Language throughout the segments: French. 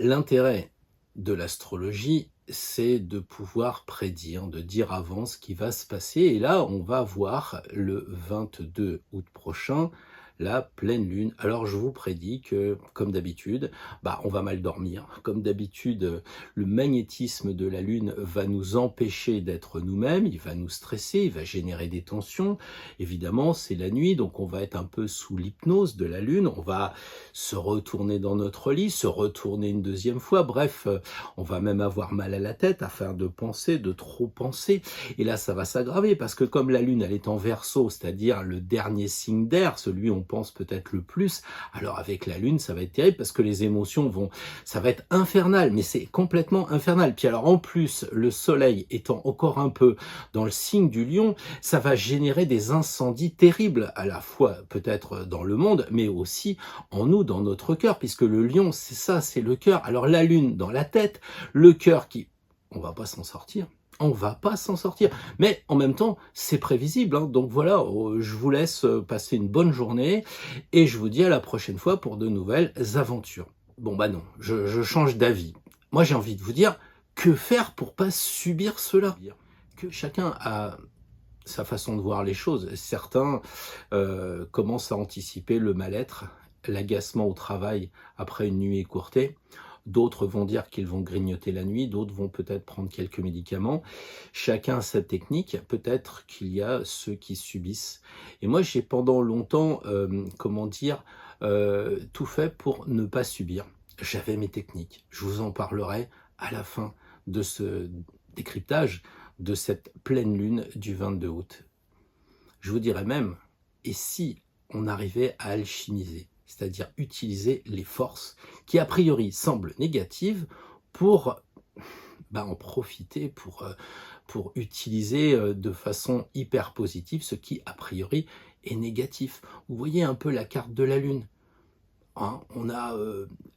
L'intérêt de l'astrologie, c'est de pouvoir prédire, de dire avant ce qui va se passer. Et là, on va voir le 22 août prochain la pleine lune. Alors je vous prédis que, comme d'habitude, on va mal dormir. Comme d'habitude, le magnétisme de la lune va nous empêcher d'être nous-mêmes, il va nous stresser, il va générer des tensions. Évidemment, c'est la nuit, donc on va être un peu sous l'hypnose de la lune, on va se retourner dans notre lit, se retourner une deuxième fois, bref, on va même avoir mal à la tête à faire de penser, de trop penser. Et là, ça va s'aggraver, parce que comme la lune, elle est en Verseau, c'est-à-dire le dernier signe d'air, celui où on pense peut-être le plus, alors avec la lune, ça va être terrible, parce que les émotions ça va être infernal, mais c'est complètement infernal. Puis alors en plus, le soleil étant encore un peu dans le signe du lion, ça va générer des incendies terribles, à la fois peut-être dans le monde, mais aussi en nous, dans notre cœur, puisque le lion, c'est ça, c'est le cœur. Alors la lune dans la tête, le cœur qui... on va pas s'en sortir. On va pas s'en sortir. Mais en même temps, c'est prévisible. Donc voilà, je vous laisse passer une bonne journée et je vous dis à la prochaine fois pour de nouvelles aventures. Bon non, je change d'avis. Moi j'ai envie de vous dire, que faire pour pas subir cela? Que chacun a sa façon de voir les choses. Certains commencent à anticiper le mal-être, l'agacement au travail après une nuit écourtée. D'autres vont dire qu'ils vont grignoter la nuit, d'autres vont peut-être prendre quelques médicaments. Chacun a sa technique, peut-être qu'il y a ceux qui subissent. Et moi, j'ai pendant longtemps, tout fait pour ne pas subir. J'avais mes techniques. Je vous en parlerai à la fin de ce décryptage de cette pleine lune du 22 août. Je vous dirais même, et si on arrivait à alchimiser, c'est-à-dire utiliser les forces qui a priori semblent négatives pour en profiter, pour utiliser de façon hyper positive ce qui a priori est négatif. Vous voyez un peu la carte de la lune. On a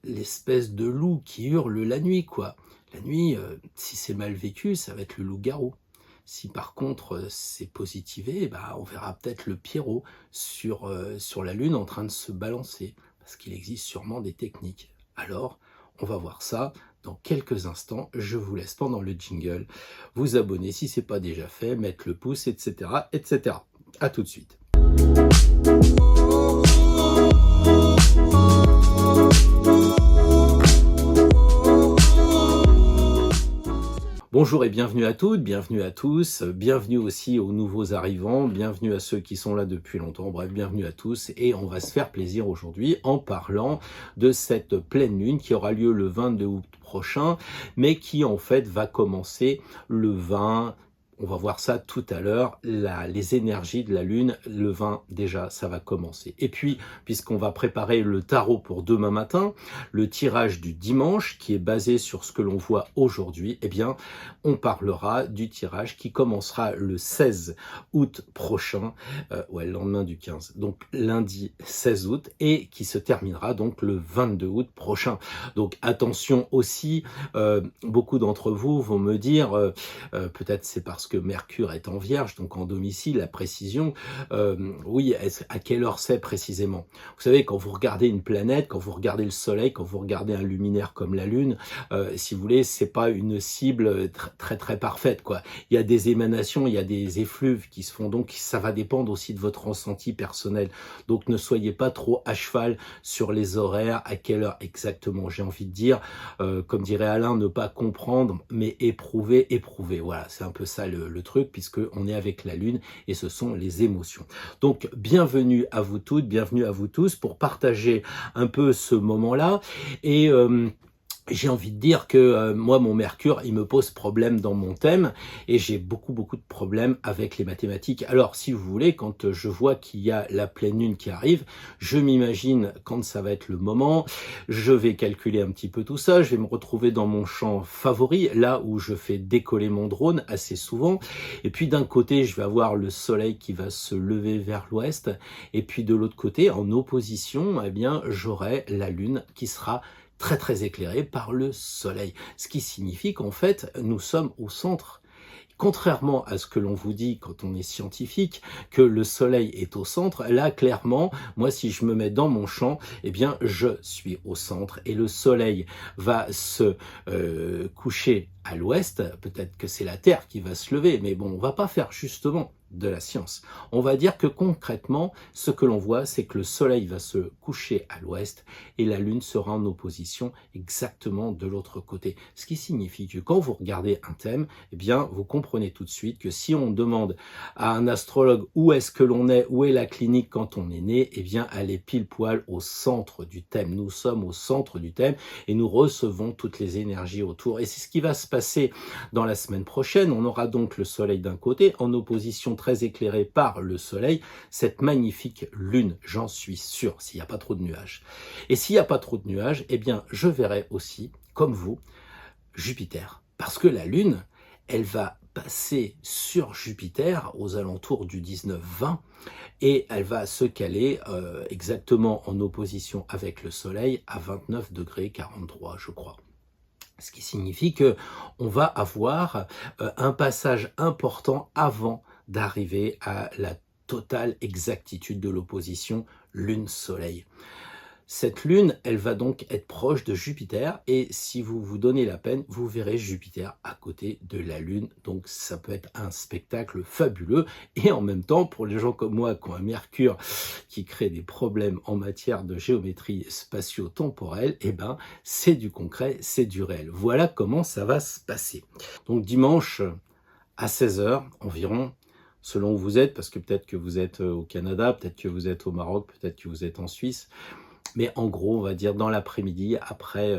l'espèce de loup qui hurle la nuit, quoi. La nuit, si c'est mal vécu, ça va être le loup-garou. Si par contre c'est positivé, on verra peut-être le Pierrot sur la Lune en train de se balancer, parce qu'il existe sûrement des techniques. Alors, on va voir ça dans quelques instants. Je vous laisse pendant le jingle vous abonner si ce n'est pas déjà fait, mettre le pouce, etc., etc. À tout de suite. Bonjour et bienvenue à toutes, bienvenue à tous, bienvenue aussi aux nouveaux arrivants, bienvenue à ceux qui sont là depuis longtemps, bref, bienvenue à tous. Et on va se faire plaisir aujourd'hui en parlant de cette pleine lune qui aura lieu le 22 août prochain, mais qui en fait va commencer le 20. On va voir ça tout à l'heure, les énergies de la Lune, le 20 déjà, ça va commencer. Et puis, puisqu'on va préparer le tarot pour demain matin, le tirage du dimanche, qui est basé sur ce que l'on voit aujourd'hui, on parlera du tirage qui commencera le 16 août prochain, le lendemain du 15, donc lundi 16 août, et qui se terminera donc le 22 août prochain. Donc attention aussi, beaucoup d'entre vous vont me dire, peut-être c'est parce que Mercure est en Vierge, donc en domicile, la précision, oui, à quelle heure c'est précisément? Vous savez, quand vous regardez une planète, quand vous regardez le Soleil, quand vous regardez un luminaire comme la Lune, si vous voulez, c'est pas une cible très parfaite, quoi. Il y a des émanations, il y a des effluves qui se font, donc ça va dépendre aussi de votre ressenti personnel. Donc ne soyez pas trop à cheval sur les horaires, à quelle heure exactement. J'ai envie de dire, comme dirait Alain, ne pas comprendre, mais éprouver. Voilà, c'est un peu ça le truc, puisque on est avec la Lune et ce sont les émotions. Donc bienvenue à vous toutes, bienvenue à vous tous pour partager un peu ce moment-là. Et j'ai envie de dire que moi, mon Mercure, il me pose problème dans mon thème et j'ai beaucoup de problèmes avec les mathématiques. Alors, si vous voulez, quand je vois qu'il y a la pleine lune qui arrive, je m'imagine quand ça va être le moment, je vais calculer un petit peu tout ça, je vais me retrouver dans mon champ favori, là où je fais décoller mon drone assez souvent. Et puis d'un côté, je vais avoir le soleil qui va se lever vers l'ouest et puis de l'autre côté, en opposition, j'aurai la lune qui sera très éclairé par le soleil, ce qui signifie qu'en fait nous sommes au centre. Contrairement à ce que l'on vous dit quand on est scientifique, que le soleil est au centre, là clairement, moi si je me mets dans mon champ, eh bien je suis au centre et le soleil va se coucher à l'ouest, peut-être que c'est la Terre qui va se lever, mais bon, on va pas faire justement de la science. On va dire que concrètement, ce que l'on voit, c'est que le soleil va se coucher à l'ouest et la lune sera en opposition exactement de l'autre côté. Ce qui signifie que quand vous regardez un thème, eh bien, vous comprenez tout de suite que si on demande à un astrologue où est-ce que l'on est, où est la clinique quand on est né, eh bien, elle est pile poil au centre du thème. Nous sommes au centre du thème et nous recevons toutes les énergies autour. Et c'est ce qui va se passer dans la semaine prochaine. On aura donc le soleil d'un côté en opposition très éclairée par le soleil, cette magnifique lune, j'en suis sûr, s'il n'y a pas trop de nuages. Et s'il n'y a pas trop de nuages, eh bien, je verrai aussi, comme vous, Jupiter. Parce que la lune, elle va passer sur Jupiter aux alentours du 19-20 et elle va se caler exactement en opposition avec le soleil à 29 degrés 43, je crois. Ce qui signifie que on va avoir un passage important avant d'arriver à la totale exactitude de l'opposition Lune-Soleil. Cette lune, elle va donc être proche de Jupiter et si vous vous donnez la peine, vous verrez Jupiter à côté de la lune. Donc ça peut être un spectacle fabuleux et en même temps, pour les gens comme moi qui ont un Mercure qui crée des problèmes en matière de géométrie spatio-temporelle, eh ben c'est du concret, c'est du réel. Voilà comment ça va se passer. Donc dimanche à 16 h environ, selon où vous êtes, parce que peut-être que vous êtes au Canada, peut-être que vous êtes au Maroc, peut-être que vous êtes en Suisse, mais en gros, on va dire dans l'après-midi, après,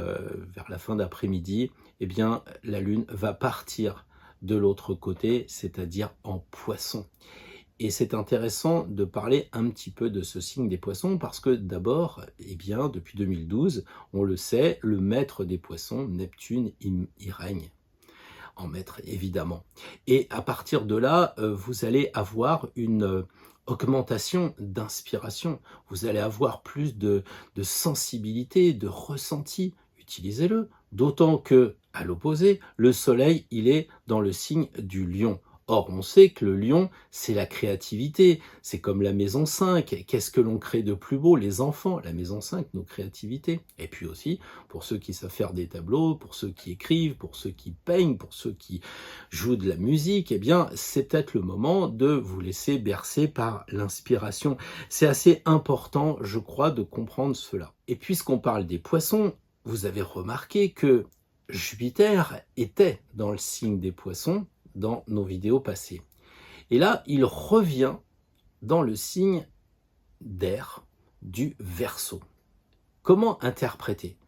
vers la fin d'après-midi, eh bien, la Lune va partir de l'autre côté, c'est-à-dire en Poisson. Et c'est intéressant de parler un petit peu de ce signe des Poissons parce que d'abord, eh bien, depuis 2012, on le sait, le maître des Poissons, Neptune, y règne. En maître, évidemment. Et à partir de là, vous allez avoir une augmentation d'inspiration. Vous allez avoir plus de sensibilité, de ressenti. Utilisez-le. D'autant que, à l'opposé, le soleil, il est dans le signe du lion. Or, on sait que le lion, c'est la créativité. C'est comme la maison 5. Qu'est-ce que l'on crée de plus beau? Les enfants. La maison 5, nos créativités. Et puis aussi, pour ceux qui savent faire des tableaux, pour ceux qui écrivent, pour ceux qui peignent, pour ceux qui jouent de la musique, eh bien, c'est peut-être le moment de vous laisser bercer par l'inspiration. C'est assez important, je crois, de comprendre cela. Et puisqu'on parle des poissons, vous avez remarqué que Jupiter était dans le signe des poissons dans nos vidéos passées. Et là, il revient dans le signe d'air du Verseau. Comment interpréter?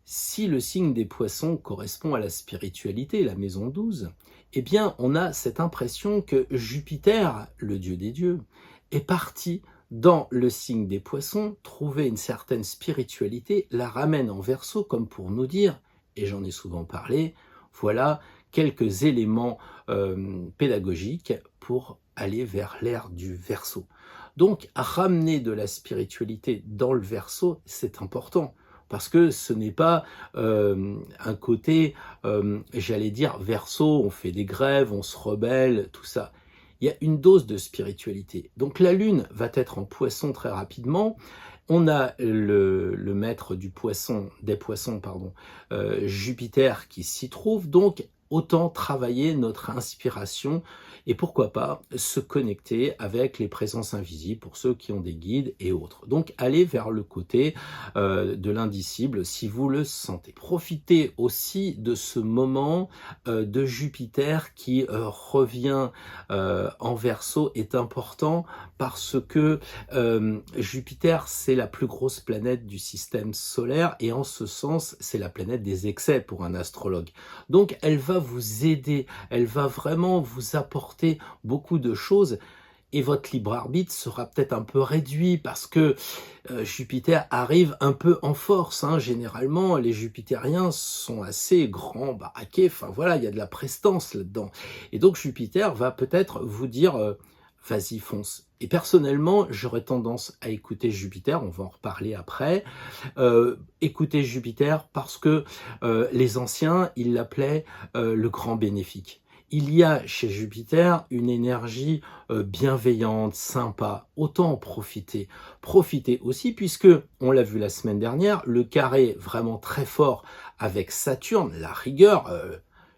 Si le signe des Poissons correspond à la spiritualité, la maison 12, eh bien, on a cette impression que Jupiter, le dieu des dieux, est parti dans le signe des Poissons, trouver une certaine spiritualité, la ramène en Verseau comme pour nous dire, et j'en ai souvent parlé, voilà quelques éléments pédagogiques pour aller vers l'ère du Verseau. Donc, ramener de la spiritualité dans le Verseau, c'est important. Parce que ce n'est pas un côté, j'allais dire, Verseau, on fait des grèves, on se rebelle, tout ça. Il y a une dose de spiritualité. Donc la Lune va être en Poisson très rapidement. On a le maître du poisson, des poissons, pardon, Jupiter qui s'y trouve. Donc autant travailler notre inspiration et pourquoi pas se connecter avec les présences invisibles pour ceux qui ont des guides et autres. Donc allez vers le côté de l'indicible si vous le sentez. Profitez aussi de ce moment de Jupiter qui revient en Verseau est important parce que Jupiter c'est la plus grosse planète du système solaire et en ce sens c'est la planète des excès pour un astrologue. Donc elle va vous aider, elle va vraiment vous apporter beaucoup de choses et votre libre arbitre sera peut-être un peu réduit parce que Jupiter arrive un peu en force. Hein. Généralement, les Jupitériens sont assez grands, baraqués, enfin voilà, il y a de la prestance là-dedans. Et donc Jupiter va peut-être vous dire vas-y, fonce. Et personnellement, j'aurais tendance à écouter Jupiter, on va en reparler après, écouter Jupiter parce que les anciens, ils l'appelaient le grand bénéfique. Il y a chez Jupiter une énergie bienveillante, sympa, autant en profiter. Profitez aussi puisque, on l'a vu la semaine dernière, le carré vraiment très fort avec Saturne, la rigueur,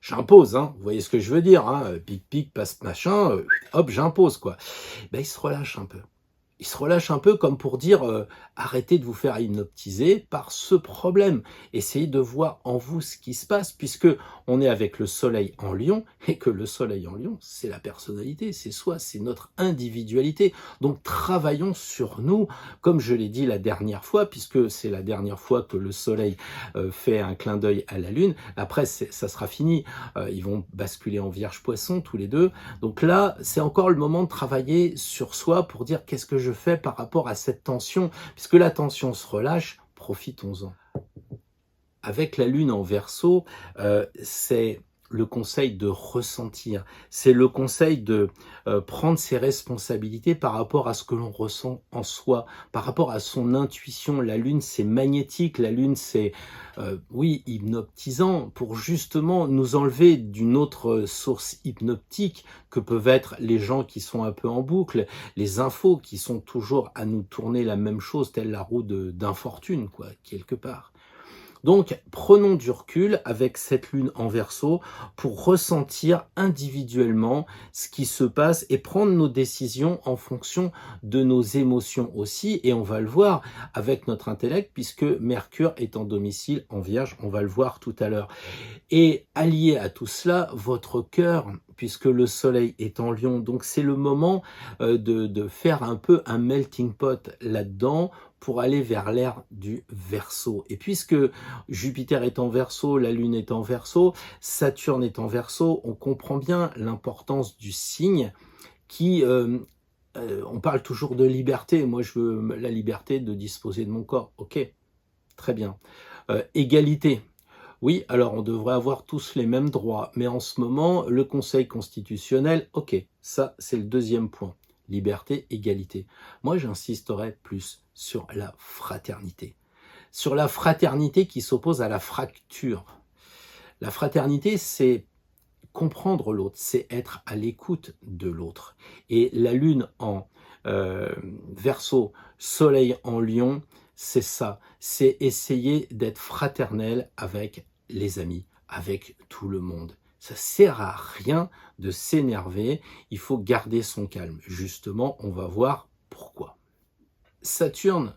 j'impose, hein, vous voyez ce que je veux dire, hein, pic, passe machin, hop, j'impose quoi. Ben, il se relâche un peu. Il se relâche un peu comme pour dire arrêtez de vous faire hypnotiser par ce problème. Essayez de voir en vous ce qui se passe puisque on est avec le soleil en Lion et que le soleil en Lion, c'est la personnalité, c'est soi, c'est notre individualité. Donc travaillons sur nous, comme je l'ai dit la dernière fois, puisque c'est la dernière fois que le soleil fait un clin d'œil à la lune. Après, ça sera fini. Ils vont basculer en Vierge Poisson tous les deux. Donc là, c'est encore le moment de travailler sur soi pour dire qu'est-ce que je fais par rapport à cette tension. Puisque la tension se relâche, profitons-en. Avec la lune en Verseau, c'est le conseil de ressentir, c'est le conseil de prendre ses responsabilités par rapport à ce que l'on ressent en soi, par rapport à son intuition. La lune, c'est magnétique, la lune, c'est, oui, hypnotisant, pour justement nous enlever d'une autre source hypnotique que peuvent être les gens qui sont un peu en boucle, les infos qui sont toujours à nous tourner la même chose, telle la roue d'infortune, quoi, quelque part. Donc, prenons du recul avec cette lune en Verseau pour ressentir individuellement ce qui se passe et prendre nos décisions en fonction de nos émotions aussi. Et on va le voir avec notre intellect puisque Mercure est en domicile en Vierge, on va le voir tout à l'heure. Et allié à tout cela, votre cœur, puisque le soleil est en Lion. Donc c'est le moment de faire un peu un melting pot là-dedans pour aller vers l'ère du Verseau. Et puisque Jupiter est en Verseau, la Lune est en Verseau, Saturne est en Verseau, on comprend bien l'importance du signe qui... on parle toujours de liberté. Moi, je veux la liberté de disposer de mon corps. Ok, très bien. Égalité. Oui, alors on devrait avoir tous les mêmes droits, mais en ce moment, le Conseil constitutionnel, ok, ça c'est le deuxième point, liberté, égalité. Moi j'insisterai plus sur la fraternité. Sur la fraternité qui s'oppose à la fracture. La fraternité, c'est comprendre l'autre, c'est être à l'écoute de l'autre. Et la Lune en Verseau, Soleil en Lion, c'est ça, c'est essayer d'être fraternel avec les amis, avec tout le monde. Ça sert à rien de s'énerver, il faut garder son calme. Justement, on va voir pourquoi. Saturne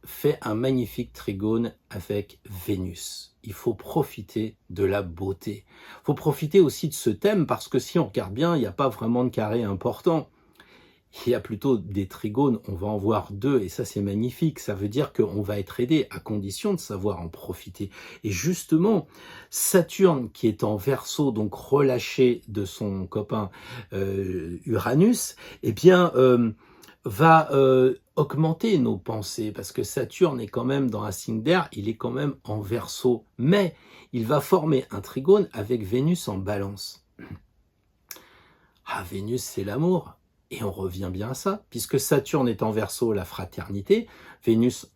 fait un magnifique trigone avec Vénus. Il faut profiter de la beauté. Il faut profiter aussi de ce thème parce que si on regarde bien, il n'y a pas vraiment de carré important. Il y a plutôt des trigones, on va en voir deux et ça c'est magnifique, ça veut dire qu'on va être aidé à condition de savoir en profiter. Et justement, Saturne qui est en Verseau, donc relâché de son copain Uranus, eh bien va augmenter nos pensées parce que Saturne est quand même dans un signe d'air, il est quand même en Verseau, mais il va former un trigone avec Vénus en Balance. Ah, Vénus c'est l'amour. Et on revient bien à ça, puisque Saturne est en Verseau, la fraternité, Vénus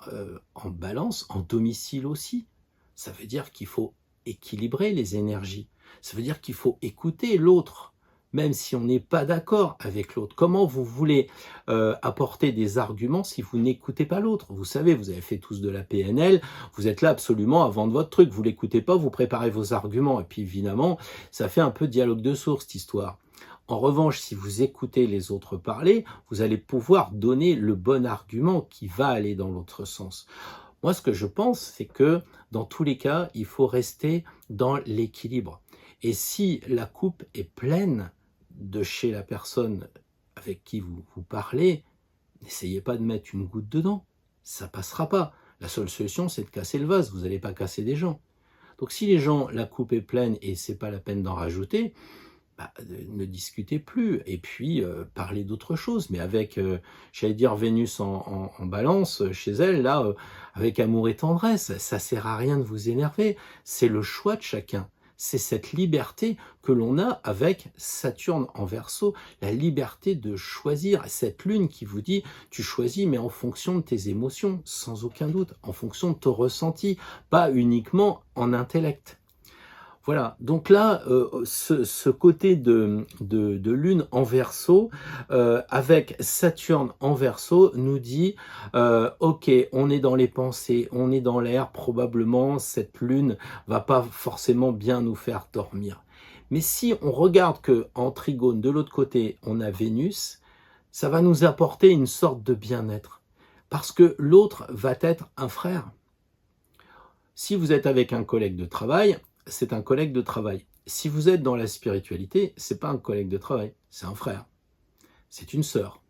en Balance, en domicile aussi. Ça veut dire qu'il faut équilibrer les énergies. Ça veut dire qu'il faut écouter l'autre, même si on n'est pas d'accord avec l'autre. Comment vous voulez apporter des arguments si vous n'écoutez pas l'autre? Vous savez, vous avez fait tous de la PNL, vous êtes là absolument à vendre votre truc, vous ne l'écoutez pas, vous préparez vos arguments. Et puis évidemment, ça fait un peu dialogue de sourds cette histoire. En revanche, si vous écoutez les autres parler, vous allez pouvoir donner le bon argument qui va aller dans l'autre sens. Moi, ce que je pense, c'est que dans tous les cas, il faut rester dans l'équilibre. Et si la coupe est pleine de chez la personne avec qui vous parlez, n'essayez pas de mettre une goutte dedans. Ça passera pas. La seule solution, c'est de casser le vase. Vous n'allez pas casser des gens. Donc si les gens, la coupe est pleine et c'est pas la peine d'en rajouter, ne discutez plus et puis parlez d'autre chose, mais avec, j'allais dire Vénus en Balance chez elle, là, avec amour et tendresse, ça sert à rien de vous énerver, c'est le choix de chacun, c'est cette liberté que l'on a avec Saturne en Verseau, la liberté de choisir, cette lune qui vous dit, tu choisis mais en fonction de tes émotions, sans aucun doute, en fonction de ton ressenti, pas uniquement en intellect. Voilà, donc là, ce côté de lune en Verseau, avec Saturne en Verseau, nous dit, OK, on est dans les pensées, on est dans l'air, probablement cette lune va pas forcément bien nous faire dormir. Mais si on regarde qu'en trigone, de l'autre côté, on a Vénus, ça va nous apporter une sorte de bien-être. Parce que l'autre va être un frère. Si vous êtes avec un collègue de travail, c'est un collègue de travail. Si vous êtes dans la spiritualité, c'est pas un collègue de travail, c'est un frère, c'est une sœur.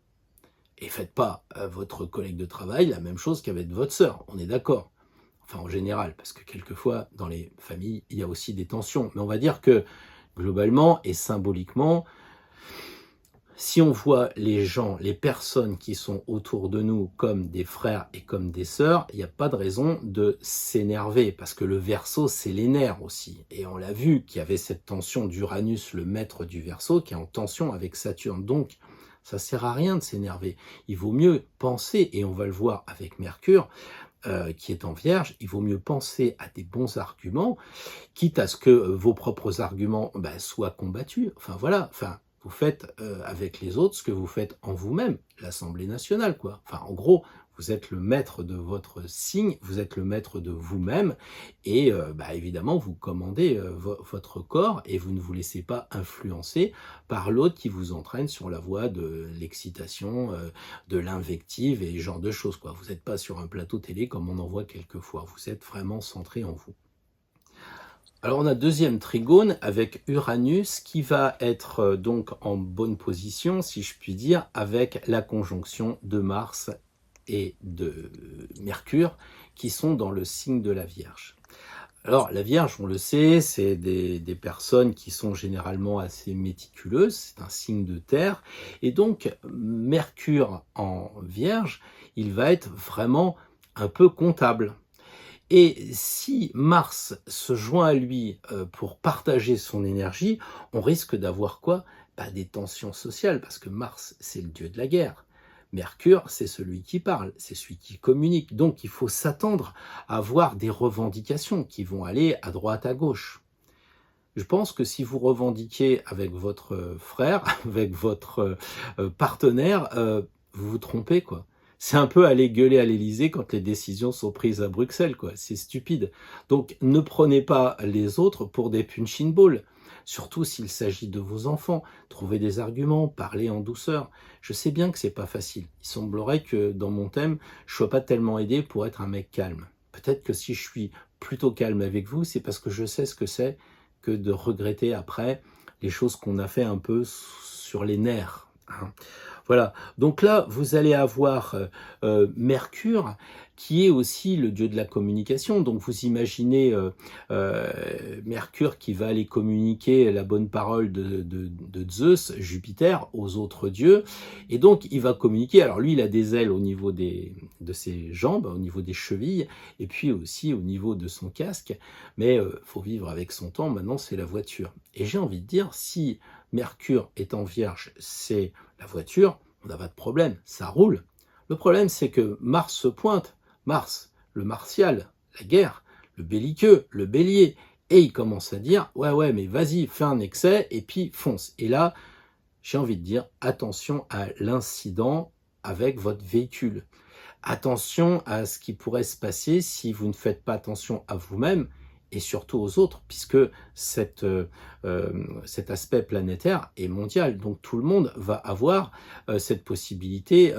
Et faites pas à votre collègue de travail la même chose qu'avec votre sœur, on est d'accord. Enfin, en général, parce que quelquefois, dans les familles, il y a aussi des tensions. Mais on va dire que, globalement et symboliquement, si on voit les gens, les personnes qui sont autour de nous comme des frères et comme des sœurs, il n'y a pas de raison de s'énerver, parce que le Verseau, c'est les nerfs aussi. Et on l'a vu qu'il y avait cette tension d'Uranus, le maître du Verseau, qui est en tension avec Saturne. Donc, ça sert à rien de s'énerver. Il vaut mieux penser, et on va le voir avec Mercure, qui est en Vierge, il vaut mieux penser à des bons arguments, quitte à ce que vos propres arguments soient combattus. Enfin voilà, vous faites avec les autres ce que vous faites en vous-même, l'Assemblée nationale, quoi. Enfin, en gros, vous êtes le maître de votre signe, vous êtes le maître de vous-même, et évidemment, vous commandez votre corps, et vous ne vous laissez pas influencer par l'autre qui vous entraîne sur la voie de l'excitation, de l'invective et ce genre de choses, quoi. Vous n'êtes pas sur un plateau télé comme on en voit quelquefois, vous êtes vraiment centré en vous. Alors on a deuxième trigone avec Uranus qui va être donc en bonne position, si je puis dire, avec la conjonction de Mars et de Mercure qui sont dans le signe de la Vierge. Alors la Vierge, on le sait, c'est des personnes qui sont généralement assez méticuleuses, c'est un signe de terre, et donc Mercure en Vierge, il va être vraiment un peu comptable. Et si Mars se joint à lui pour partager son énergie, on risque d'avoir quoi? Des tensions sociales, parce que Mars, c'est le dieu de la guerre. Mercure, c'est celui qui parle, c'est celui qui communique. Donc, il faut s'attendre à avoir des revendications qui vont aller à droite, à gauche. Je pense que si vous revendiquez avec votre frère, avec votre partenaire, vous vous trompez, quoi. C'est un peu aller gueuler à l'Élysée quand les décisions sont prises à Bruxelles, quoi. C'est stupide. Donc, ne prenez pas les autres pour des punching balls. Surtout s'il s'agit de vos enfants. Trouvez des arguments, parlez en douceur. Je sais bien que c'est pas facile. Il semblerait que dans mon thème, je sois pas tellement aidé pour être un mec calme. Peut-être que si je suis plutôt calme avec vous, c'est parce que je sais ce que c'est que de regretter après les choses qu'on a fait un peu sur les nerfs, hein. Voilà, donc là, vous allez avoir Mercure, qui est aussi le dieu de la communication. Donc vous imaginez Mercure qui va aller communiquer la bonne parole de Zeus, Jupiter, aux autres dieux. Et donc il va communiquer, alors lui il a des ailes au niveau de ses jambes, au niveau des chevilles, et puis aussi au niveau de son casque. Mais faut vivre avec son temps, maintenant c'est la voiture. Et j'ai envie de dire, si Mercure est en Vierge, c'est la voiture, on n'a pas de problème, ça roule. Le problème, c'est que Mars se pointe. Mars, le martial, la guerre, le belliqueux, le bélier. Et il commence à dire, ouais, mais vas-y, fais un excès, et puis fonce. Et là, j'ai envie de dire, attention à l'incident avec votre véhicule. Attention à ce qui pourrait se passer si vous ne faites pas attention à vous-même, et surtout aux autres, puisque cet aspect planétaire est mondial. Donc tout le monde va avoir cette possibilité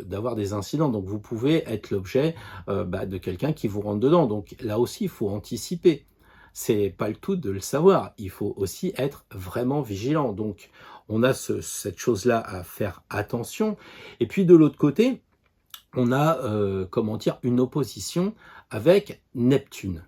d'avoir des incidents. Donc vous pouvez être l'objet de quelqu'un qui vous rentre dedans. Donc là aussi, il faut anticiper. C'est pas le tout de le savoir. Il faut aussi être vraiment vigilant. Donc on a cette chose-là à faire attention. Et puis de l'autre côté, on a une opposition avec Neptune.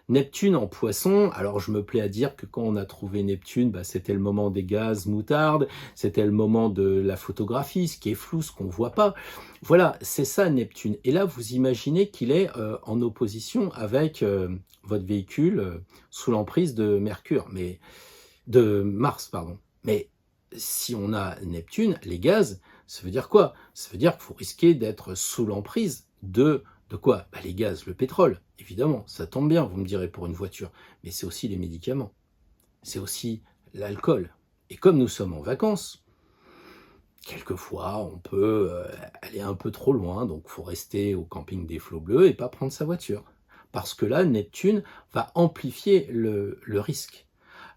Neptune en Poisson, alors je me plais à dire que quand on a trouvé Neptune, c'était le moment des gaz moutarde, c'était le moment de la photographie, ce qui est flou, ce qu'on voit pas. Voilà, c'est ça Neptune. Et là, vous imaginez qu'il est en opposition avec votre véhicule sous l'emprise de de Mars, pardon. Mais si on a Neptune, les gaz, ça veut dire quoi? Ça veut dire qu'il faut risquer d'être sous l'emprise de quoi? Les gaz, le pétrole, évidemment, ça tombe bien, vous me direz, pour une voiture, mais c'est aussi les médicaments. c'est aussi l'alcool. Et comme nous sommes en vacances, quelquefois on peut aller un peu trop loin, donc il faut rester au camping des Flots Bleus et pas prendre sa voiture. Parce que là, Neptune va amplifier le risque.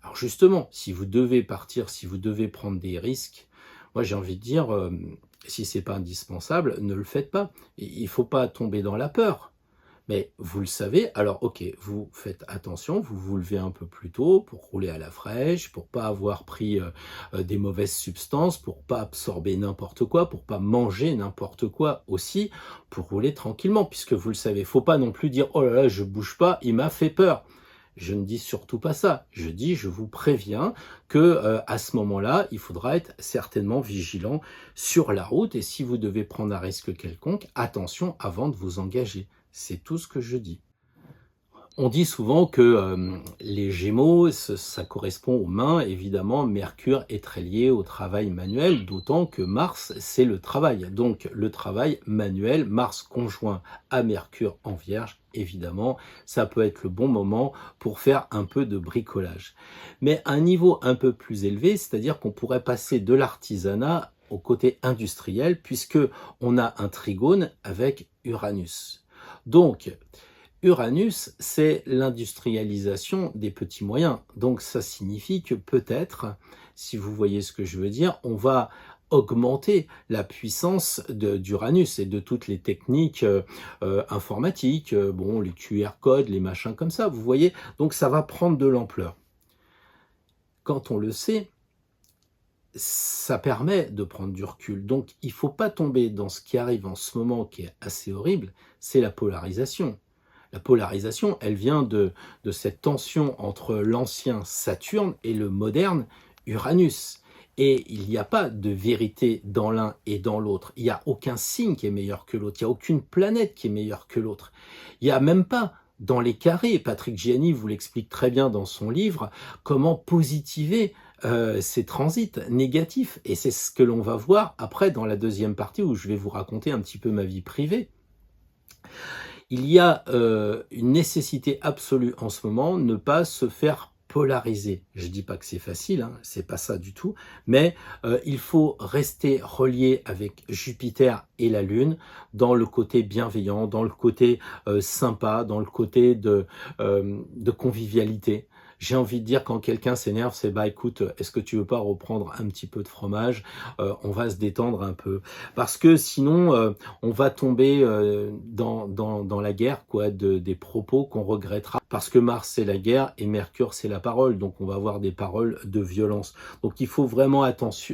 Alors justement, si vous devez partir, si vous devez prendre des risques, moi j'ai envie de dire, si c'est pas indispensable, ne le faites pas. Il ne faut pas tomber dans la peur. Mais vous le savez, alors ok, vous faites attention, vous vous levez un peu plus tôt pour rouler à la fraîche, pour pas avoir pris des mauvaises substances, pour pas absorber n'importe quoi, pour pas manger n'importe quoi aussi, pour rouler tranquillement, puisque vous le savez, faut pas non plus dire oh là là, je bouge pas, il m'a fait peur. Je ne dis surtout pas ça. Je dis, je vous préviens que à ce moment-là, il faudra être certainement vigilant sur la route et si vous devez prendre un risque quelconque, attention avant de vous engager. C'est tout ce que je dis. On dit souvent que les Gémeaux, ça correspond aux mains. Évidemment, Mercure est très lié au travail manuel, d'autant que Mars, c'est le travail. Donc, le travail manuel, Mars conjoint à Mercure en Vierge, évidemment, ça peut être le bon moment pour faire un peu de bricolage. Mais à un niveau un peu plus élevé, c'est-à-dire qu'on pourrait passer de l'artisanat au côté industriel, puisque on a un trigone avec Uranus. Donc, Uranus, c'est l'industrialisation des petits moyens. Donc, ça signifie que peut-être, si vous voyez ce que je veux dire, on va augmenter la puissance d'Uranus et de toutes les techniques informatiques, bon, les QR codes, les machins comme ça, vous voyez. Donc, ça va prendre de l'ampleur. Quand on le sait, ça permet de prendre du recul. Donc, il ne faut pas tomber dans ce qui arrive en ce moment, qui est assez horrible, c'est la polarisation. La polarisation, elle vient de cette tension entre l'ancien Saturne et le moderne Uranus. Et il n'y a pas de vérité dans l'un et dans l'autre. Il n'y a aucun signe qui est meilleur que l'autre. Il n'y a aucune planète qui est meilleure que l'autre. Il n'y a même pas dans les carrés, Patrick Gianni vous l'explique très bien dans son livre, comment positiver ces transits négatifs. Et c'est ce que l'on va voir après dans la deuxième partie où je vais vous raconter un petit peu ma vie privée. Il y a une nécessité absolue en ce moment, ne pas se faire polariser. Je dis pas que c'est facile, hein, c'est pas ça du tout, mais il faut rester relié avec Jupiter et la Lune dans le côté bienveillant, dans le côté sympa, dans le côté de convivialité. J'ai envie de dire quand quelqu'un s'énerve, c'est bah écoute, est-ce que tu veux pas reprendre un petit peu de fromage, on va se détendre un peu. Parce que sinon, on va tomber dans la guerre, quoi, des propos qu'on regrettera. Parce que Mars, c'est la guerre et Mercure, c'est la parole. Donc, on va avoir des paroles de violence. Donc, il faut vraiment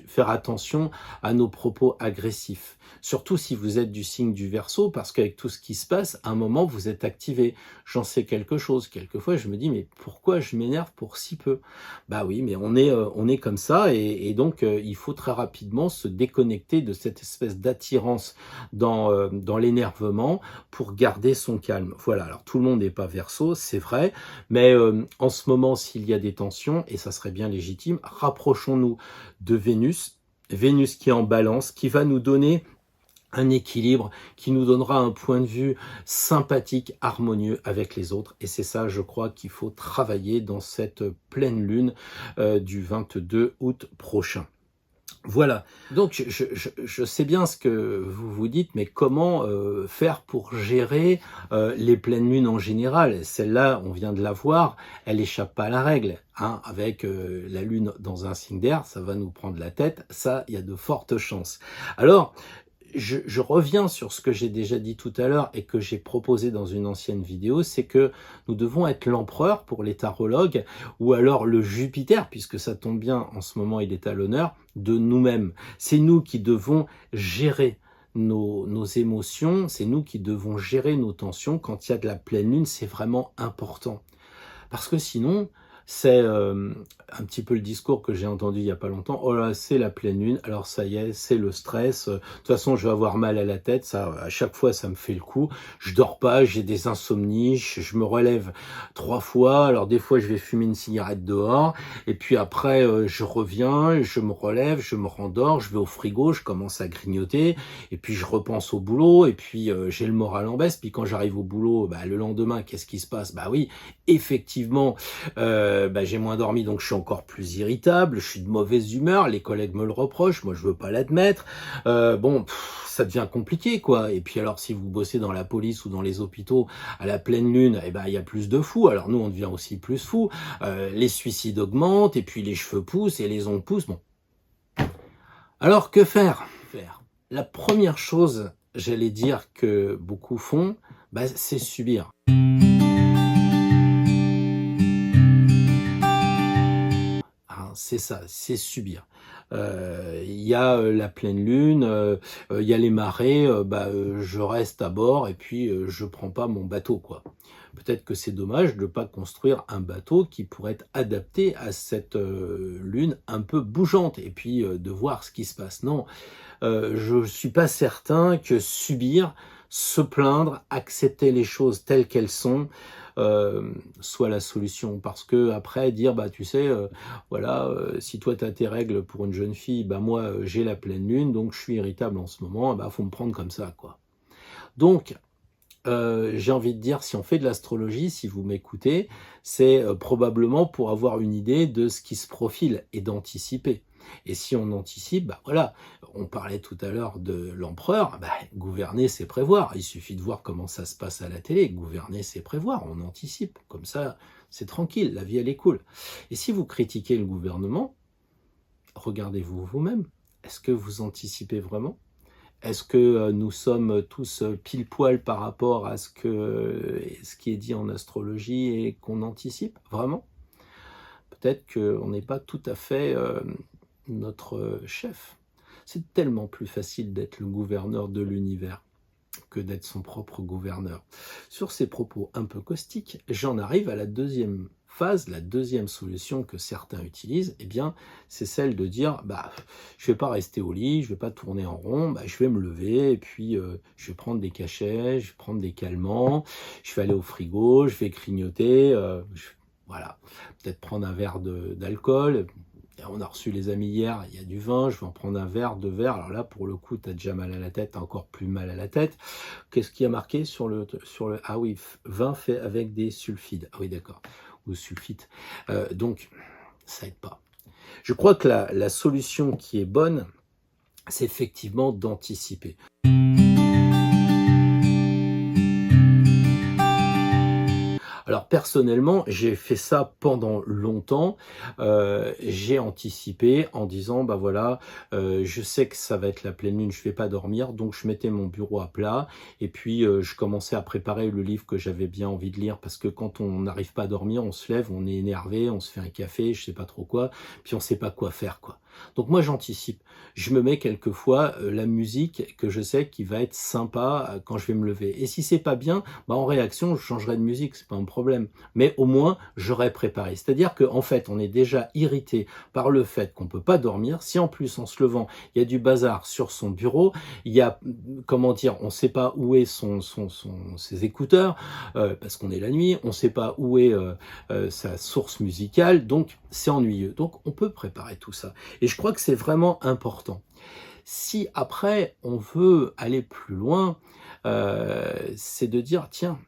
faire attention à nos propos agressifs. Surtout si vous êtes du signe du Verseau, parce qu'avec tout ce qui se passe, à un moment, vous êtes activé. J'en sais quelque chose. Quelquefois, je me dis, mais pourquoi je m'énerve pour si peu? Bah oui, mais on est comme ça. Et donc, il faut très rapidement se déconnecter de cette espèce d'attirance dans l'énervement pour garder son calme. Voilà, alors tout le monde n'est pas Verseau, c'est vrai, mais en ce moment, s'il y a des tensions, et ça serait bien légitime, rapprochons-nous de Vénus, Vénus qui est en balance, qui va nous donner un équilibre, qui nous donnera un point de vue sympathique, harmonieux avec les autres. Et c'est ça, je crois, qu'il faut travailler dans cette pleine lune du 22 août prochain. Voilà, donc je sais bien ce que vous vous dites, mais comment faire pour gérer les pleines lunes en général? Celle-là, on vient de la voir, elle échappe pas à la règle. Hein, avec la lune dans un signe d'air, ça va nous prendre la tête, ça, il y a de fortes chances. Alors, je reviens sur ce que j'ai déjà dit tout à l'heure et que j'ai proposé dans une ancienne vidéo, c'est que nous devons être l'empereur pour les tarologues, ou alors le Jupiter, puisque ça tombe bien, en ce moment il est à l'honneur, de nous-mêmes. C'est nous qui devons gérer nos émotions, c'est nous qui devons gérer nos tensions. Quand il y a de la pleine lune, c'est vraiment important. Parce que sinon, c'est un petit peu le discours que j'ai entendu il n'y a pas longtemps. Oh là, c'est la pleine lune, alors ça y est, c'est le stress. De toute façon, je vais avoir mal à la tête, ça, à chaque fois, ça me fait le coup. Je dors pas, j'ai des insomnies, je me relève 3 fois. Alors des fois, je vais fumer une cigarette dehors, et puis après, je reviens, je me relève, je me rendors, je vais au frigo, je commence à grignoter, et puis je repense au boulot, et puis j'ai le moral en baisse. Puis quand j'arrive au boulot, bah, le lendemain, qu'est-ce qui se passe? Bah oui, effectivement, j'ai moins dormi, donc je suis encore plus irritable, je suis de mauvaise humeur, les collègues me le reprochent, moi je veux pas l'admettre. Ça devient compliqué, quoi. Et puis alors, si vous bossez dans la police ou dans les hôpitaux à la pleine lune, il y a plus de fous. Alors nous, on devient aussi plus fous. Les suicides augmentent, et puis les cheveux poussent et les ongles poussent. Bon. Alors, que faire? La première chose, j'allais dire, que beaucoup font, c'est subir. C'est ça, c'est subir. Il y a la pleine lune, il y a les marées, je reste à bord et puis je prends pas mon bateau, quoi. Peut-être que c'est dommage de ne pas construire un bateau qui pourrait être adapté à cette lune un peu bougeante et puis de voir ce qui se passe. Non, je suis pas certain que subir, se plaindre, accepter les choses telles qu'elles sont, soit la solution, parce que après dire tu sais si toi tu as tes règles pour une jeune fille, moi j'ai la pleine lune, donc je suis irritable en ce moment, faut me prendre comme ça, quoi. Donc j'ai envie de dire, si on fait de l'astrologie, si vous m'écoutez, c'est probablement pour avoir une idée de ce qui se profile et d'anticiper. Et si on anticipe, on parlait tout à l'heure de l'empereur, gouverner c'est prévoir. Il suffit de voir comment ça se passe à la télé. Gouverner c'est prévoir, on anticipe. Comme ça, c'est tranquille, la vie elle est cool. Et si vous critiquez le gouvernement, regardez-vous vous-même. Est-ce que vous anticipez vraiment ? Est-ce que nous sommes tous pile poil par rapport à ce qui est dit en astrologie et qu'on anticipe vraiment? Peut-être qu'on n'est pas tout à fait notre chef. C'est tellement plus facile d'être le gouverneur de l'univers que d'être son propre gouverneur. Sur ces propos un peu caustiques, j'en arrive à la deuxième phase, la deuxième solution que certains utilisent, c'est celle de dire, je vais pas rester au lit, je vais pas tourner en rond, je vais me lever, et puis je vais prendre des cachets, je vais prendre des calmants, je vais aller au frigo, je vais grignoter, voilà, peut-être prendre un verre d'alcool. On a reçu les amis hier, il y a du vin, je vais en prendre un verre, 2 verres. Alors là, pour le coup, tu as déjà mal à la tête, encore plus mal à la tête. Qu'est-ce qui a marqué sur le... Ah oui, vin fait avec des sulfides. Ah oui, d'accord. Ou sulfites. Donc, ça aide pas. Je crois que la solution qui est bonne, c'est effectivement d'anticiper. Alors personnellement, j'ai fait ça pendant longtemps, j'ai anticipé en disant je sais que ça va être la pleine lune, je vais pas dormir, donc je mettais mon bureau à plat et puis je commençais à préparer le livre que j'avais bien envie de lire, parce que quand on n'arrive pas à dormir, on se lève, on est énervé, on se fait un café, je sais pas trop quoi, puis on sait pas quoi faire, quoi. Donc moi j'anticipe, je me mets quelquefois la musique que je sais qui va être sympa quand je vais me lever, et si c'est pas bien, en réaction je changerai de musique, c'est pas un problème, mais au moins j'aurais préparé. C'est-à-dire qu'en fait on est déjà irrité par le fait qu'on peut pas dormir, si en plus en se levant il y a du bazar sur son bureau, il y a, on sait pas où est ses écouteurs, parce qu'on est la nuit, on sait pas où est sa source musicale, donc c'est ennuyeux. Donc on peut préparer tout ça. Et je crois que c'est vraiment important. Si après on veut aller plus loin, c'est de dire, tiens,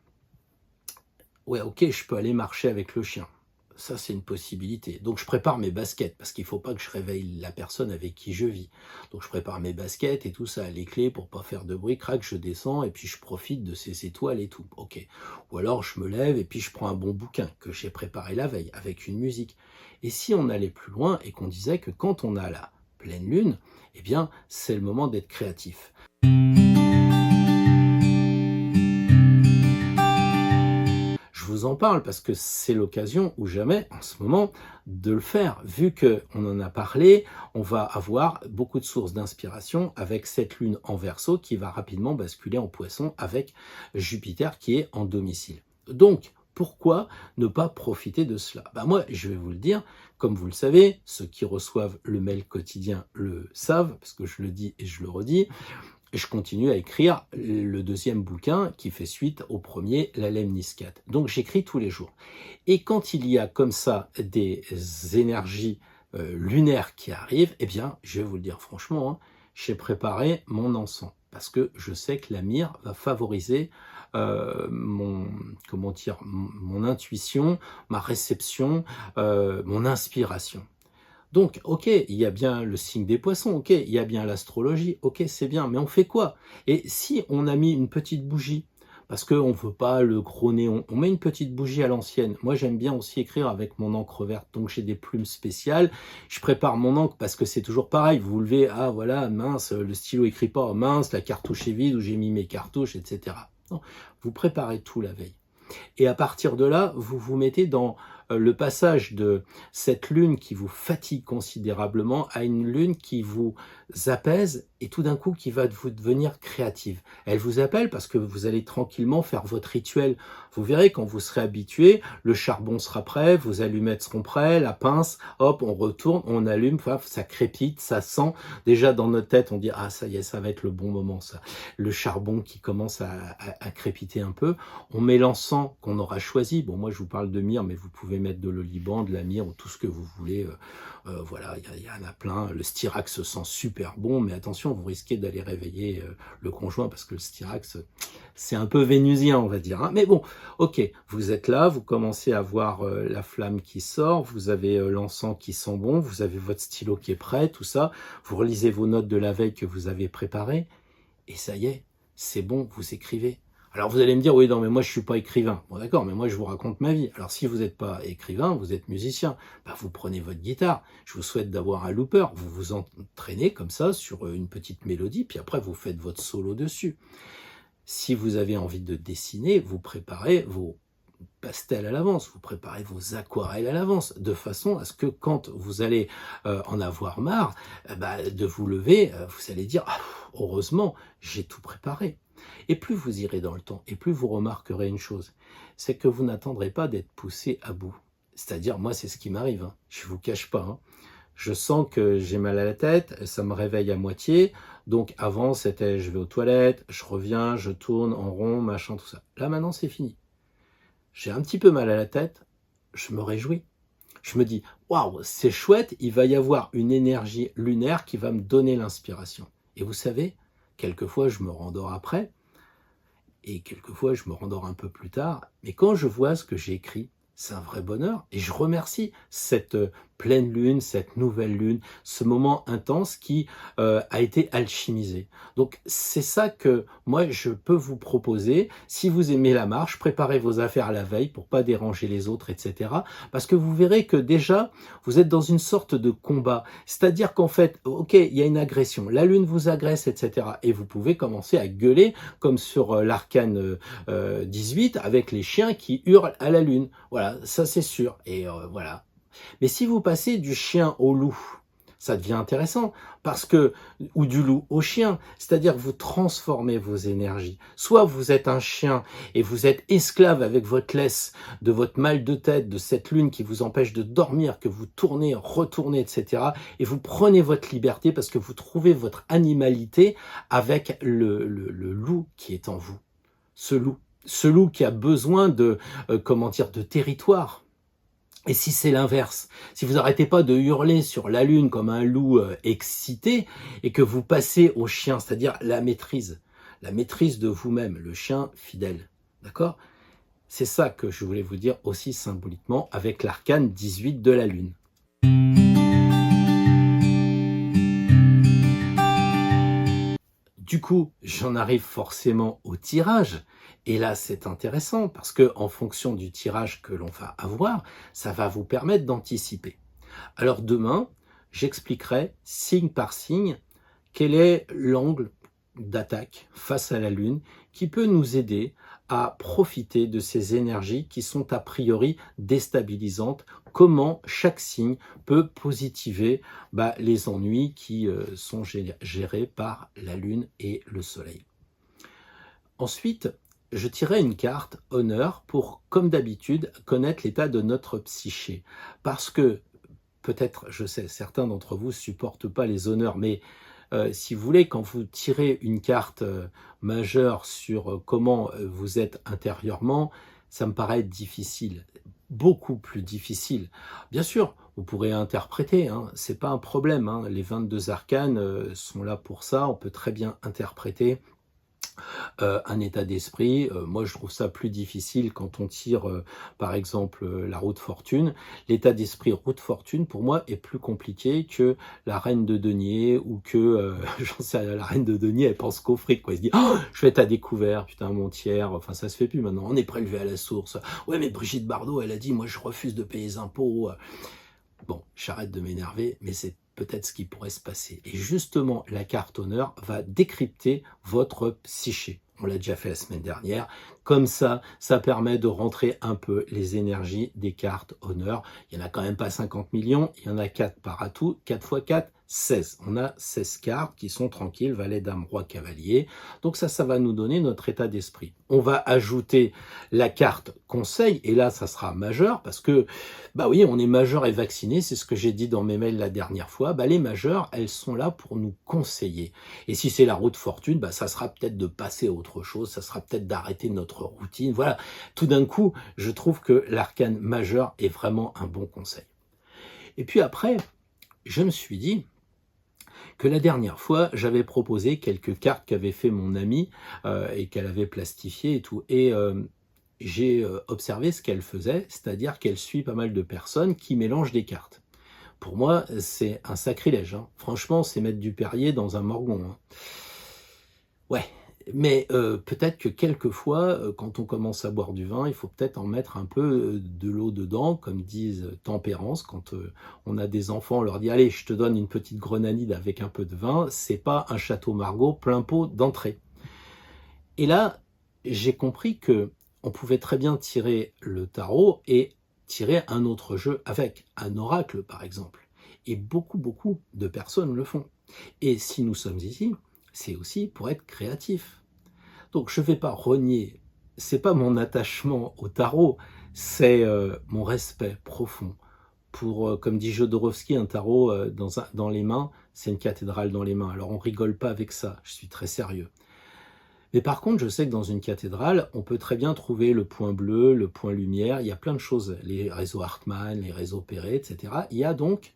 ouais, ok, je peux aller marcher avec le chien. Ça, c'est une possibilité. Donc, je prépare mes baskets, parce qu'il ne faut pas que je réveille la personne avec qui je vis. Donc, je prépare mes baskets et tout ça, les clés pour pas faire de bruit, crac, je descends et puis je profite de ces étoiles et tout. Ok. Ou alors, je me lève et puis je prends un bon bouquin que j'ai préparé la veille avec une musique. Et si on allait plus loin et qu'on disait que quand on a la pleine lune, c'est le moment d'être créatif. Je vous en parle parce que c'est l'occasion ou jamais en ce moment de le faire. Vu qu'on en a parlé, on va avoir beaucoup de sources d'inspiration avec cette lune en Verseau qui va rapidement basculer en Poisson avec Jupiter qui est en domicile. Donc, pourquoi ne pas profiter de cela? Moi, je vais vous le dire, comme vous le savez, ceux qui reçoivent le mail quotidien le savent, parce que je le dis et je le redis, je continue à écrire le deuxième bouquin qui fait suite au premier, La Lemniscate. Donc j'écris tous les jours. Et quand il y a comme ça des énergies lunaires qui arrivent, je vais vous le dire franchement, j'ai préparé mon encens. Parce que je sais que la myrrhe va favoriser comment dire, mon intuition, ma réception, mon inspiration. Donc, ok, il y a bien le signe des poissons, ok, il y a bien l'astrologie, ok, c'est bien, mais on fait quoi? Et si on a mis une petite bougie, parce qu'on ne veut pas le gros néon, on met une petite bougie à l'ancienne. Moi, j'aime bien aussi écrire avec mon encre verte, donc j'ai des plumes spéciales. Je prépare mon encre parce que c'est toujours pareil. Vous vous levez, ah voilà, mince, le stylo écrit pas, oh, mince, la cartouche est vide, où j'ai mis mes cartouches, etc. Non, vous préparez tout la veille. Et à partir de là, vous vous mettez dans le passage de cette lune qui vous fatigue considérablement à une lune qui vous apaise et tout d'un coup qui va vous devenir créative. Elle vous appelle parce que vous allez tranquillement faire votre rituel. Vous verrez quand vous serez habitué, le charbon sera prêt, vos allumettes seront prêts, la pince, hop, on retourne, on allume, ça crépite, ça sent. Déjà dans notre tête, on dit ah ça y est, ça va être le bon moment ça. Le charbon qui commence à crépiter un peu. On met l'encens qu'on aura choisi. Bon moi je vous parle de myrrhe, mais vous pouvez mettre de l'oliban, de la myrrhe ou tout ce que vous voulez. Voilà, il y en a plein. Le styrax sent super bon, mais attention, vous risquez d'aller réveiller le conjoint parce que le styrax, c'est un peu vénusien, on va dire. Hein. Mais bon, ok, vous êtes là, vous commencez à voir la flamme qui sort, vous avez l'encens qui sent bon, vous avez votre stylo qui est prêt, tout ça. Vous relisez vos notes de la veille que vous avez préparées, et ça y est, c'est bon, vous écrivez. Alors vous allez me dire, oui, non, mais moi je suis pas écrivain. Bon d'accord, mais moi je vous raconte ma vie. Alors si vous n'êtes pas écrivain, vous êtes musicien, bah, vous prenez votre guitare. Je vous souhaite d'avoir un looper. Vous vous entraînez comme ça sur une petite mélodie, puis après vous faites votre solo dessus. Si vous avez envie de dessiner, vous préparez vos pastels à l'avance, vous préparez vos aquarelles à l'avance, de façon à ce que quand vous allez en avoir marre, de vous lever, vous allez dire ah, heureusement, j'ai tout préparé. Et plus vous irez dans le temps, et plus vous remarquerez une chose, c'est que vous n'attendrez pas d'être poussé à bout. C'est-à-dire, moi, c'est ce qui m'arrive, hein. Je ne vous cache pas. Hein. Je sens que j'ai mal à la tête, ça me réveille à moitié. Donc avant, c'était je vais aux toilettes, je reviens, je tourne en rond, machin, tout ça. Là, maintenant, c'est fini. J'ai un petit peu mal à la tête, je me réjouis. Je me dis, waouh, c'est chouette, il va y avoir une énergie lunaire qui va me donner l'inspiration. Et vous savez, quelquefois, je me rendors après, et quelquefois, je me rendors un peu plus tard. Mais quand je vois ce que j'ai écrit, c'est un vrai bonheur. Et je remercie cette pleine lune, cette nouvelle lune, ce moment intense qui a été alchimisé. Donc, c'est ça que moi, je peux vous proposer. Si vous aimez la marche, préparez vos affaires à la veille pour pas déranger les autres, etc. Parce que vous verrez que déjà, vous êtes dans une sorte de combat. C'est-à-dire qu'en fait, ok, il y a une agression. La lune vous agresse, etc. Et vous pouvez commencer à gueuler comme sur l'arcane 18 avec les chiens qui hurlent à la lune. Voilà, ça c'est sûr. Et voilà. Mais si vous passez du chien au loup, ça devient intéressant, parce que, ou du loup au chien, c'est-à-dire que vous transformez vos énergies. Soit vous êtes un chien et vous êtes esclave avec votre laisse, de votre mal de tête, de cette lune qui vous empêche de dormir, que vous tournez, retournez, etc. Et vous prenez votre liberté parce que vous trouvez votre animalité avec le loup qui est en vous. Ce loup qui a besoin de, de territoire. Et si c'est l'inverse, si vous n'arrêtez pas de hurler sur la lune comme un loup excité et que vous passez au chien, c'est-à-dire la maîtrise de vous-même, le chien fidèle, d'accord? C'est ça que je voulais vous dire aussi symboliquement avec l'arcane 18 de la lune. Du coup, j'en arrive forcément au tirage. Et là, c'est intéressant parce que en fonction du tirage que l'on va avoir, ça va vous permettre d'anticiper. Alors demain, j'expliquerai signe par signe quel est l'angle d'attaque face à la Lune qui peut nous aider à profiter de ces énergies qui sont a priori déstabilisantes, comment chaque signe peut positiver les ennuis qui sont gérés par la Lune et le Soleil. Ensuite, je tirerai une carte honneur pour, comme d'habitude, connaître l'état de notre psyché. Parce que, peut-être, je sais, certains d'entre vous ne supportent pas les honneurs, mais si vous voulez, quand vous tirez une carte majeure sur comment vous êtes intérieurement, ça me paraît difficile, beaucoup plus difficile. Bien sûr, vous pourrez interpréter, hein, c'est pas un problème, hein, les 22 arcanes sont là pour ça, on peut très bien interpréter un état d'esprit. Moi, je trouve ça plus difficile quand on tire, par exemple, la roue de fortune. L'état d'esprit roue de fortune, pour moi, est plus compliqué que la reine de denier ou que, j'en sais rien, la reine de denier, elle pense qu'au fric, quoi. Elle se dit, oh, je vais être à découvert, putain, mon tiers. Enfin, ça se fait plus maintenant. On est prélevé à la source. Ouais, mais Brigitte Bardot, elle a dit, moi, je refuse de payer les impôts. Bon, j'arrête de m'énerver, mais c'est peut-être ce qui pourrait se passer. Et justement, la carte honneur va décrypter votre psyché. On l'a déjà fait la semaine dernière. Comme ça permet de rentrer un peu les énergies des cartes honneur. Il n'y en a quand même pas 50 millions, il y en a 4 par atout. 4 x 4, 16. On a 16 cartes qui sont tranquilles, valet, dame, roi, cavalier. Donc ça va nous donner notre état d'esprit. On va ajouter la carte conseil, et là, ça sera majeur, parce que, bah oui, on est majeur et vacciné, c'est ce que j'ai dit dans mes mails la dernière fois. Bah, les majeurs, elles sont là pour nous conseiller. Et si c'est la roue de fortune, bah, ça sera peut-être de passer à autre chose, ça sera peut-être d'arrêter notre routine. Voilà, tout d'un coup, je trouve que l'arcane majeur est vraiment un bon conseil. Et puis après, je me suis dit que la dernière fois, j'avais proposé quelques cartes qu'avait fait mon ami et qu'elle avait plastifiées et tout. Et j'ai observé ce qu'elle faisait, c'est-à-dire qu'elle suit pas mal de personnes qui mélangent des cartes. Pour moi, c'est un sacrilège. Hein. Franchement, c'est mettre du Perrier dans un morgon. Hein. Ouais, mais peut-être que quelquefois, quand on commence à boire du vin, il faut peut-être en mettre un peu de l'eau dedans, comme disent tempérance. Quand on a des enfants, on leur dit « Allez, je te donne une petite grenadine avec un peu de vin », c'est pas un château Margaux plein pot d'entrée. Et là, j'ai compris que on pouvait très bien tirer le tarot et tirer un autre jeu avec, un oracle par exemple. Et beaucoup de personnes le font. Et si nous sommes ici, c'est aussi pour être créatif. Donc je ne vais pas renier, c'est pas mon attachement au tarot, c'est mon respect profond pour, comme dit Jodorowsky, un tarot dans les mains, c'est une cathédrale dans les mains. Alors on rigole pas avec ça, je suis très sérieux. Mais par contre, je sais que dans une cathédrale, on peut très bien trouver le point bleu, le point lumière, il y a plein de choses, les réseaux Hartmann, les réseaux Perret, etc. Il y a donc,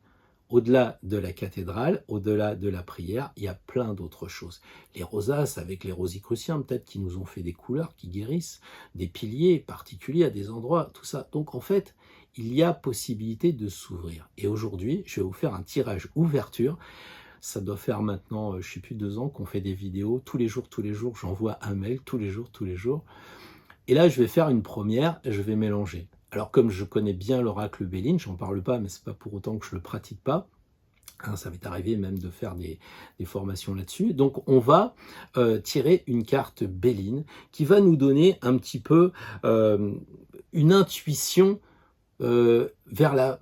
au-delà de la cathédrale, au-delà de la prière, il y a plein d'autres choses. Les rosaces avec les rosicruciens, peut-être, qui nous ont fait des couleurs, qui guérissent, des piliers particuliers à des endroits, tout ça. Donc en fait, il y a possibilité de s'ouvrir. Et aujourd'hui, je vais vous faire un tirage ouverture. Ça doit faire maintenant, je ne sais plus, 2 ans qu'on fait des vidéos. Tous les jours, j'envoie un mail, tous les jours. Et là, je vais faire une première, je vais mélanger. Alors, comme je connais bien l'oracle Béline, j'en parle pas, mais c'est pas pour autant que je le pratique pas. Hein, ça m'est arrivé même de faire des formations là-dessus. Donc, on va tirer une carte Béline qui va nous donner un petit peu une intuition vers la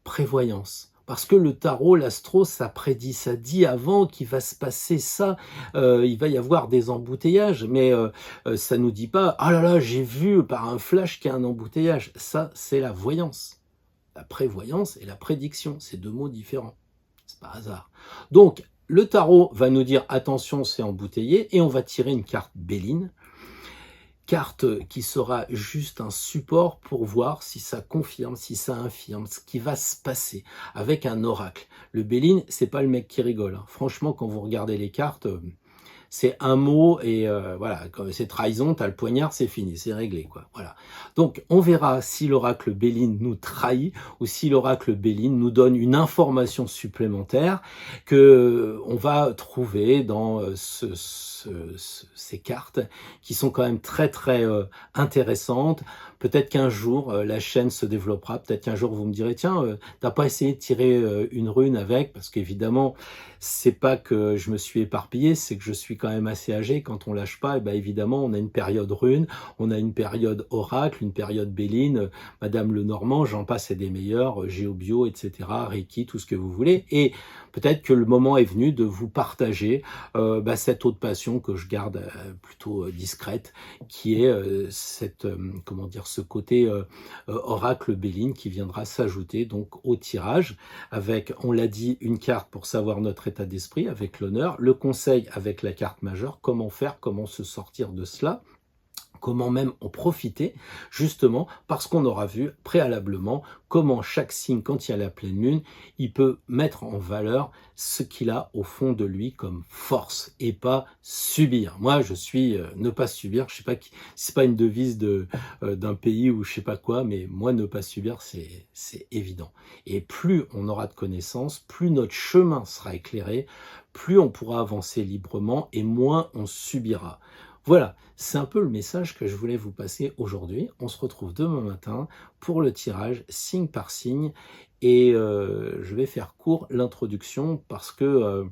prévoyance. Parce que le tarot, l'astro, ça prédit, ça dit avant qu'il va se passer ça, il va y avoir des embouteillages, mais ça nous dit pas « Ah là là, j'ai vu par un flash qu'il y a un embouteillage ». Ça, c'est la voyance. La prévoyance et la prédiction, c'est 2 mots différents. C'est pas hasard. Donc, le tarot va nous dire « Attention, c'est embouteillé » et on va tirer une carte Béline. Carte qui sera juste un support pour voir si ça confirme, si ça infirme, ce qui va se passer avec un oracle. Le Béline, c'est pas le mec qui rigole. Hein. Franchement, quand vous regardez les cartes, c'est un mot et voilà, quand c'est trahison, t'as le poignard, c'est fini, c'est réglé, quoi. Voilà. Donc, on verra si l'oracle Béline nous trahit ou si l'oracle Béline nous donne une information supplémentaire que on va trouver dans ces cartes qui sont quand même très intéressantes. Peut-être qu'un jour la chaîne se développera, peut-être qu'un jour vous me direz tiens, t'as pas essayé de tirer une rune avec, parce qu'évidemment c'est pas que je me suis éparpillé, c'est que je suis quand même assez âgé. Quand on lâche pas, et ben évidemment on a une période rune, on a une période oracle, une période Béline, Madame Lenormand, j'en passe et des meilleurs, Géobio, etc., Reiki, tout ce que vous voulez. Et peut-être que le moment est venu de vous partager cette autre passion que je garde plutôt discrète, qui est comment dire, ce côté oracle Béline qui viendra s'ajouter donc au tirage avec, on l'a dit, une carte pour savoir notre état d'esprit avec l'honneur, le conseil avec la carte majeure, comment faire, comment se sortir de cela, comment même en profiter, justement parce qu'on aura vu préalablement comment chaque signe, quand il y a la pleine lune, il peut mettre en valeur ce qu'il a au fond de lui comme force et pas subir. Moi, je suis ne pas subir, je sais pas, c'est pas une devise d'un pays ou je sais pas quoi, mais moi, ne pas subir, c'est évident. Et plus on aura de connaissances, plus notre chemin sera éclairé, plus on pourra avancer librement et moins on subira. Voilà, c'est un peu le message que je voulais vous passer aujourd'hui. On se retrouve demain matin pour le tirage signe par signe et je vais faire court l'introduction parce que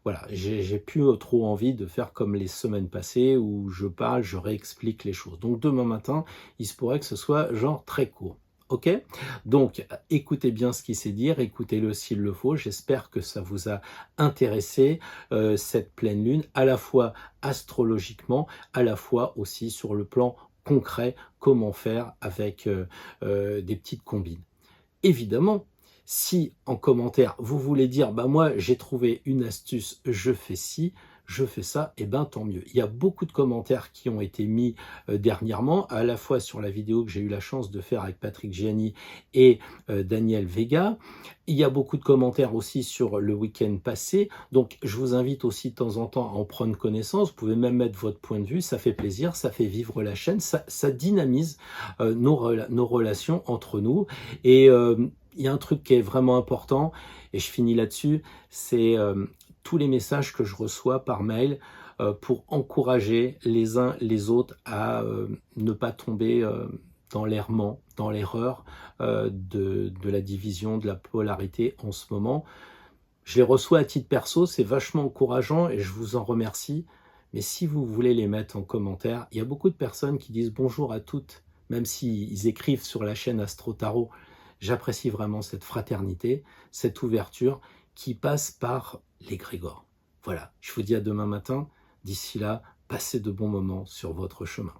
voilà, j'ai plus trop envie de faire comme les semaines passées où je parle, je réexplique les choses. Donc demain matin, il se pourrait que ce soit genre très court. Ok, donc écoutez bien ce qu'il sait dire, écoutez-le s'il le faut. J'espère que ça vous a intéressé, cette pleine lune, à la fois astrologiquement, à la fois aussi sur le plan concret, comment faire avec des petites combines. Évidemment, si en commentaire vous voulez dire bah moi j'ai trouvé une astuce, je fais ci, je fais ça, et ben tant mieux. Il y a beaucoup de commentaires qui ont été mis dernièrement, à la fois sur la vidéo que j'ai eu la chance de faire avec Patrick Gianni et Daniel Vega. Il y a beaucoup de commentaires aussi sur le week-end passé, donc je vous invite aussi de temps en temps à en prendre connaissance. Vous pouvez même mettre votre point de vue, ça fait plaisir, ça fait vivre la chaîne, ça dynamise nos relations entre nous. Et il y a un truc qui est vraiment important, et je finis là-dessus, c'est tous les messages que je reçois par mail pour encourager les uns les autres à ne pas tomber dans l'errement, dans l'erreur de la division, de la polarité en ce moment. Je les reçois à titre perso, c'est vachement encourageant et je vous en remercie. Mais si vous voulez les mettre en commentaire, il y a beaucoup de personnes qui disent bonjour à toutes, même s'ils écrivent sur la chaîne Astro Tarot. J'apprécie vraiment cette fraternité, cette ouverture qui passe par l'égrégore. Voilà, je vous dis à demain matin. D'ici là, passez de bons moments sur votre chemin.